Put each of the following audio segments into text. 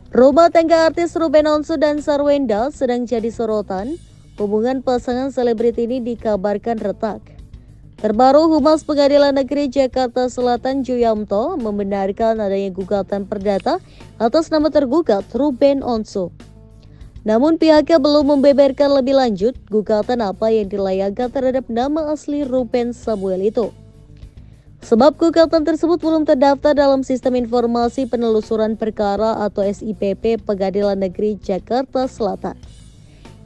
Rumah tangga artis Ruben Onsu dan Sarwenda sedang jadi sorotan. Hubungan pasangan selebriti ini dikabarkan retak. Terbaru, Humas Pengadilan Negeri Jakarta Selatan Juyamto membenarkan adanya gugatan perdata atas nama tergugat Ruben Onsu. Namun pihaknya belum membeberkan lebih lanjut gugatan apa yang dilayangkan terhadap nama asli Ruben Samuel itu. Sebab gugatan tersebut belum terdaftar dalam Sistem Informasi Penelusuran Perkara atau SIPP Pengadilan Negeri Jakarta Selatan.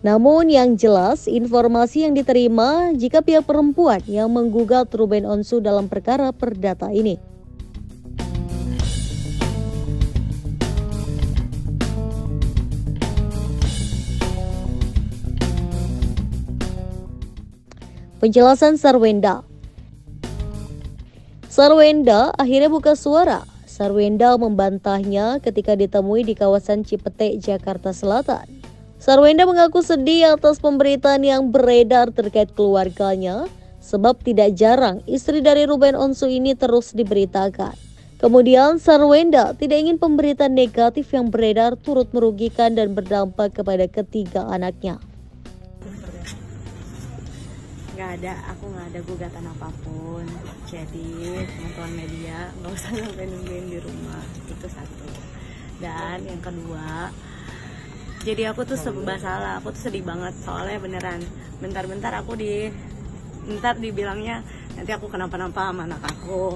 Namun yang jelas, informasi yang diterima jika pihak perempuan yang menggugat Ruben Onsu dalam perkara perdata ini. Penjelasan Sarwenda. Sarwenda akhirnya buka suara. Sarwenda membantahnya ketika ditemui di kawasan Cipete, Jakarta Selatan. Sarwenda mengaku sedih atas pemberitaan yang beredar terkait keluarganya, sebab tidak jarang istri dari Ruben Onsu ini terus diberitakan. Kemudian Sarwenda tidak ingin pemberitaan negatif yang beredar turut merugikan dan berdampak kepada ketiga anaknya. Aku nggak ada gugatan apapun. Jadi teman-teman media nggak usah nungguin di rumah, itu satu. Dan yang kedua, jadi aku tuh serba salah, aku tuh sedih banget soalnya beneran. Bentar-bentar ntar dibilangnya nanti aku kenapa-napa sama anak aku.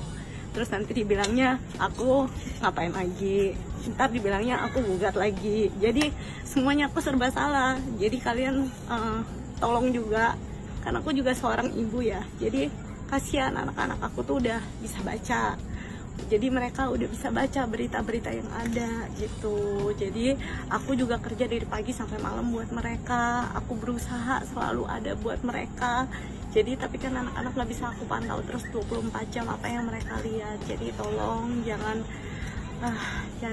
Terus nanti dibilangnya aku ngapain lagi. Ntar dibilangnya aku gugat lagi. Jadi semuanya aku serba salah. Jadi kalian tolong juga, karena aku juga seorang ibu ya. Jadi kasihan anak-anak aku tuh udah bisa baca. Jadi mereka udah bisa baca berita-berita yang ada gitu. Jadi aku juga kerja dari pagi sampai malam buat mereka. Aku berusaha selalu ada buat mereka. Jadi tapi kan anak-anak gak bisa aku pantau terus 24 jam apa yang mereka lihat. Jadi tolong jangan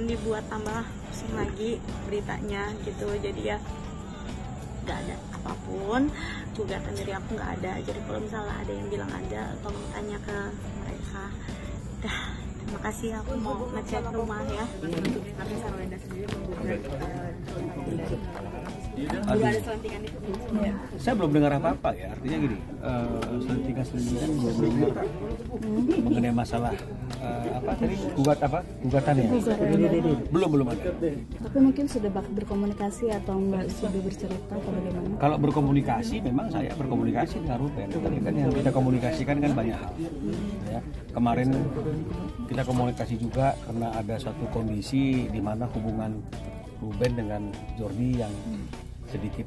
dibuat tambah pusing lagi beritanya gitu. Jadi ya gak ada apapun, gugatan dari aku gak ada. Jadi kalau misalnya ada yang bilang ada, tolong tanya ke mereka. Terima kasih, aku mau ngecek rumah ya. Tapi Sarwenda sendiri ada selentingan itu? Saya belum dengar apa-apa ya, artinya gini, selentingan belum dengar mengenai masalah gugatan ya? Belum ada. Tapi mungkin sudah berkomunikasi atau sudah bercerita atau bagaimana? Kalau berkomunikasi, memang saya berkomunikasi dengan Ruben. Tadi kan yang kita komunikasikan kan banyak hal. Ya. Kemarin kita komunikasi juga karena ada suatu kondisi di mana hubungan Ruben dengan Jordi yang sedikit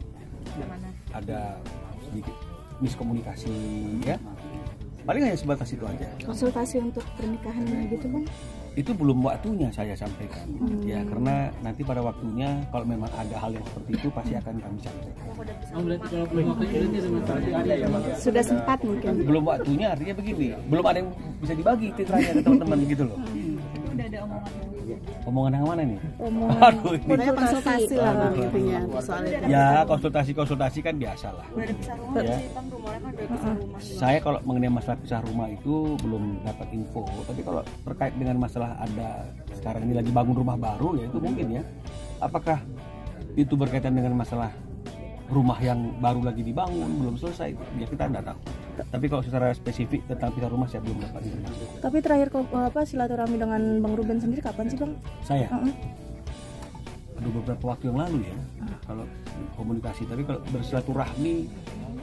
ada sedikit miskomunikasi ya. Paling hanya sebatas itu aja. Konsultasi untuk pernikahan gitu Bang? Itu belum waktunya saya sampaikan ya, karena nanti pada waktunya kalau memang ada hal yang seperti itu pasti akan kami sampaikan. Sudah sempat mungkin? Belum waktunya, artinya begini, belum ada yang bisa dibagi titranya ke teman-teman gitu loh. Udah ada Omongan yang mana nih? Konsultasi lah intinya soal itu. Ya konsultasi kan biasa lah. Ya. Saya kalau mengenai masalah pisah rumah itu belum dapat info. Tapi kalau terkait dengan masalah ada sekarang ini lagi bangun rumah baru ya itu mungkin ya. Apakah itu berkaitan dengan masalah rumah yang baru lagi dibangun belum selesai? Ya kita tidak tahu. Tapi kalau secara spesifik tentang pisah rumah saya belum dapat informasi. Tapi terakhir silaturahmi dengan Bang Ruben sendiri kapan sih Bang? Saya? Ada beberapa waktu yang lalu ya. Kalau komunikasi, tapi kalau bersilaturahmi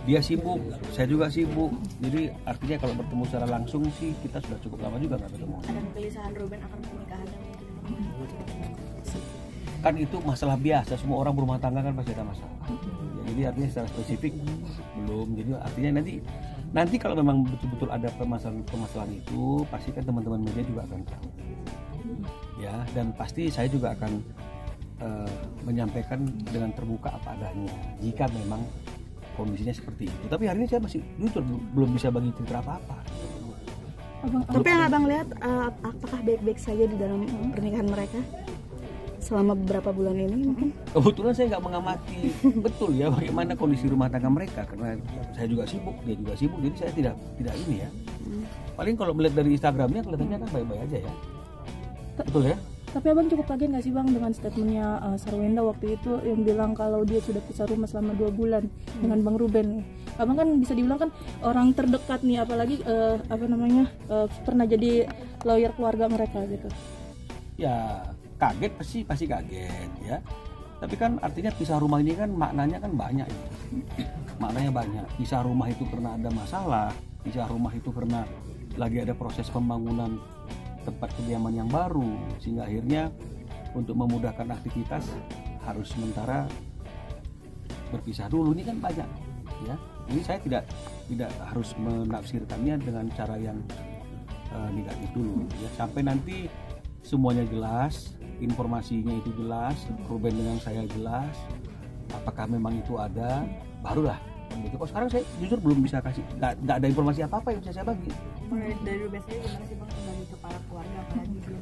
dia sibuk, saya juga sibuk. Jadi artinya kalau bertemu secara langsung sih kita sudah cukup lama juga nggak ketemu. Ada kegelisahan Ruben akan pernikahan Kan itu masalah biasa, semua orang berumah tangga kan pasti ada masalah. Ya, jadi artinya secara spesifik belum. Jadi artinya nanti kalau memang betul-betul ada permasalahan itu, pasti kan teman-teman media juga akan tahu. Ya, dan pasti saya juga akan menyampaikan dengan terbuka apa adanya jika memang kondisinya seperti itu. Tapi hari ini saya masih jujur belum bisa bagi cerita apa-apa. Tapi yang Abang lihat apakah baik-baik saja di dalam pernikahan mereka selama beberapa bulan ini mungkin? Kebetulan saya nggak mengamati betul ya bagaimana kondisi rumah tangga mereka, karena saya juga sibuk, dia juga sibuk, jadi saya tidak ini ya. Paling kalau melihat dari Instagramnya kelihatannya kan baik-baik aja ya. Betul ya? Tapi abang cukup kaget nggak sih bang dengan statementnya Sarwenda waktu itu yang bilang kalau dia sudah pisah rumah selama 2 bulan dengan Bang Ruben. Abang kan bisa dibilang kan orang terdekat nih, apalagi pernah jadi lawyer keluarga mereka gitu. Ya kaget, pasti kaget ya. Tapi kan artinya pisah rumah ini kan maknanya kan banyak ya. Maknanya banyak. Pisah rumah itu karena ada masalah, pisah rumah itu karena lagi ada proses pembangunan tempat kediaman yang baru, sehingga akhirnya untuk memudahkan aktivitas harus sementara berpisah dulu. Ini kan banyak ya. Ini saya tidak harus menafsirkannya dengan cara yang negatif dulu ya, sampai nanti semuanya jelas, informasinya itu jelas, Ruben dengan saya jelas, apakah memang itu ada, barulah begitu. Kok sekarang saya jujur belum bisa kasih, nggak ada informasi apa-apa yang bisa saya bagi. Dari Ruben saya gimana sih bang sebagai kepala keluarga, apalagi dia